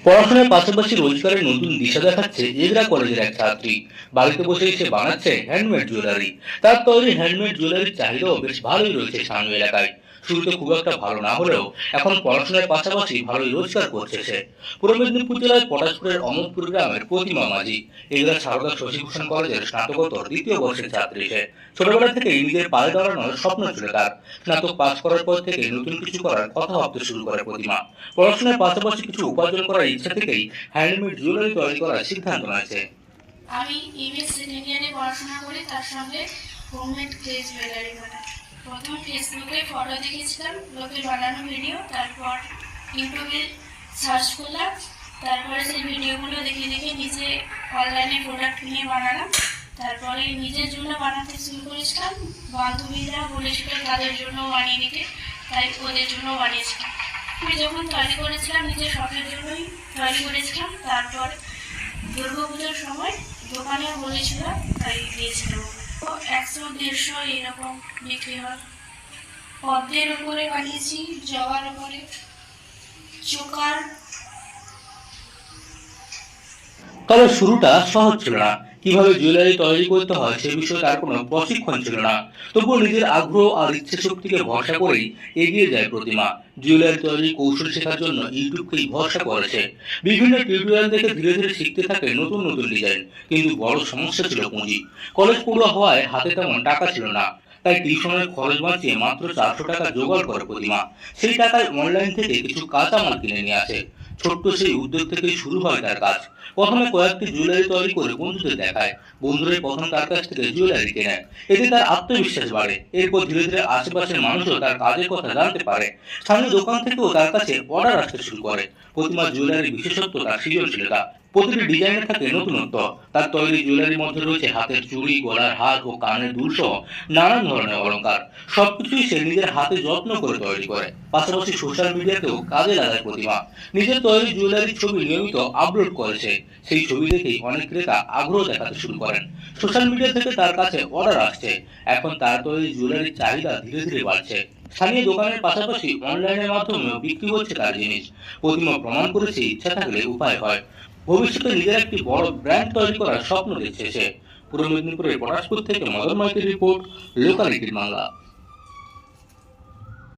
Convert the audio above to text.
পড়াশোনার পাশাপাশি রোজগারের নতুন দিশা দেখাচ্ছে এগরা কলেজের এক ছাত্রী। বাড়িতে বসেই সে বানাচ্ছে হ্যান্ডমেড জুয়েলারি। তার তৈরি হ্যান্ডমেড জুয়েলারির চাহিদাও বেশ ভালোই রয়েছে স্থানীয় এলাকায়। শুরুতে খুব একটা ভালো না হলেও এখন পড়াশোনার পাশাপাশি ভালোই রোজগার করছে সে। পূর্ব মেদিনীপুর জেলার পটাশপুরের অমরপুর গ্রামের প্রতিমা মাঝি এগরা সারদা শশীভূষণ কলেজের স্নাতকোত্তর দ্বিতীয় বর্ষের ছাত্রী সে। ছোটবেলা থেকেই নিজের পায়ে দাঁড়ানোর স্বপ্ন ছিল তার। স্নাতক পাশ করার পর থেকে নতুন কিছু করার কথা ভাবতে শুরু করে প্রতিমা। পড়াশোনার পাশাপাশি কিছু উপার্জন করার ইচ্ছা থেকেই হ্যান্ডমেড জুয়েলারি তৈরি করার সিদ্ধান্ত নিয়েছে। আমি ইমেজ সেকেন্ড ইয়ারে পড়াশোনা করি, তার সঙ্গে হোমমেড ক্লে জুয়েলারি বানাই। প্রথম ফেসবুকে ফটো দেখেছিলাম লোকের বানানো ভিডিও, তারপর ইউটিউবে সার্চ করলাম, তারপরে সেই ভিডিওগুলো দেখে দেখে নিজে অনলাইনে প্রোডাক্ট নিয়ে বানালাম। তারপরে নিজের জন্য বানাতে শুরু করেছিলাম, বান্ধবীরা বলেছিল তাদের জন্য বানিয়ে দিতে, তাই ওদের জন্য বানিয়েছিলাম। আমি যখন তৈরি করেছিলাম নিজের শখের জন্যই তৈরি করেছিলাম। তারপর দুর্গাপুজোর সময় দোকানে বলেছিল, তাই দিয়েছিলাম। তো 100-150 এরকম বিক্রি হয়। পদ্মের উপরে বানিয়েছি, জবার উপরে, চোকার। তবে শুরুটা সহজ ছিল না। কিভাবে জুয়েলারি তৈরি করতে হয় সে বিষয়ে তার কোনো প্রশিক্ষণ ছিল না। তবুও নিজের আগ্রহ আর ইচ্ছে শক্তিকে ভরসা করেই এগিয়ে যায় প্রতিমা। জুয়েলারি তৈরির কৌশল শেখার জন্য ইউটিউবকেই ভরসা করেছে। বিভিন্ন টিউটোরিয়াল দেখে ধীরে ধীরে শিখতে থাকে নতুন নতুন ডিজাইন। কিন্তু বড় সমস্যা ছিল পুঁজি। কলেজ পড়ুয়া হওয়ায় হাতে তেমন টাকা ছিল না। তাই টিউশনের খরচ বাঁচিয়ে মাত্র 400 টাকা জোগাড় করে প্রতিমা। সেই টাকায় অনলাইন থেকে কিছু কাঁচামাল কিনে নিয়ে আসে। ছোট্ট সেই উদ্যোগ থেকেই শুরু হয় তার কাজ। প্রথমে কয়েকটি জুয়েলারি তৈরি করে বন্ধুদের দেখায়। বন্ধুরাই প্রথম তার কাছ থেকে জুয়েলারি কেনে। এতে তার আত্মবিশ্বাস বাড়ে। এরপর ধীরে ধীরে আশেপাশের মানুষও তার কাজের কথা জানতে পারে। স্থানীয় দোকান থেকেও তার কাছে অর্ডার আসতে শুরু করে। প্রতিমা জুয়েলারির বিশেষত্ব তার সৃজনশীলতা। প্রতিটি ডিজাইনে থাকে নতুনত্ব। তার তৈরি জুয়েলারির মধ্যে রয়েছে হাতের চুড়ি, গলার হার ও কানের দুল সহ নানান ধরনের অলংকার। সবকিছুই সে নিজের হাতে যত্ন করে তৈরি করে। পাশাপাশি সোশ্যাল মিডিয়াতেও কাজে লাগায় প্রতিমা। নিজের তৈরি জুয়েলারির ছবি নিয়মিত আপলোড করেছে। সেই ছবি দেখেই অনেক ক্রেতা আগ্রহ দেখাতে শুরু করেন। সোশ্যাল মিডিয়া থেকে তার কাছে অর্ডার আসছে। এখন তার তৈরি জুয়েলারির চাহিদা ধীরে ধীরে বাড়ছে। স্থানীয় দোকানের পাশাপাশি অনলাইনের মাধ্যমেও বিক্রি হচ্ছে তার জিনিস। প্রতিমা প্রমাণ করেছে ইচ্ছা থাকলে উপায় হয়। ভবিষ্যতে নিজের একটি বড় ব্র্যান্ড তৈরি করার স্বপ্ন দেখছে সে। পূর্ব মেদিনীপুরের পটাশপুর থেকে মদন মাইতির রিপোর্ট, লোকালিটির বাংলা।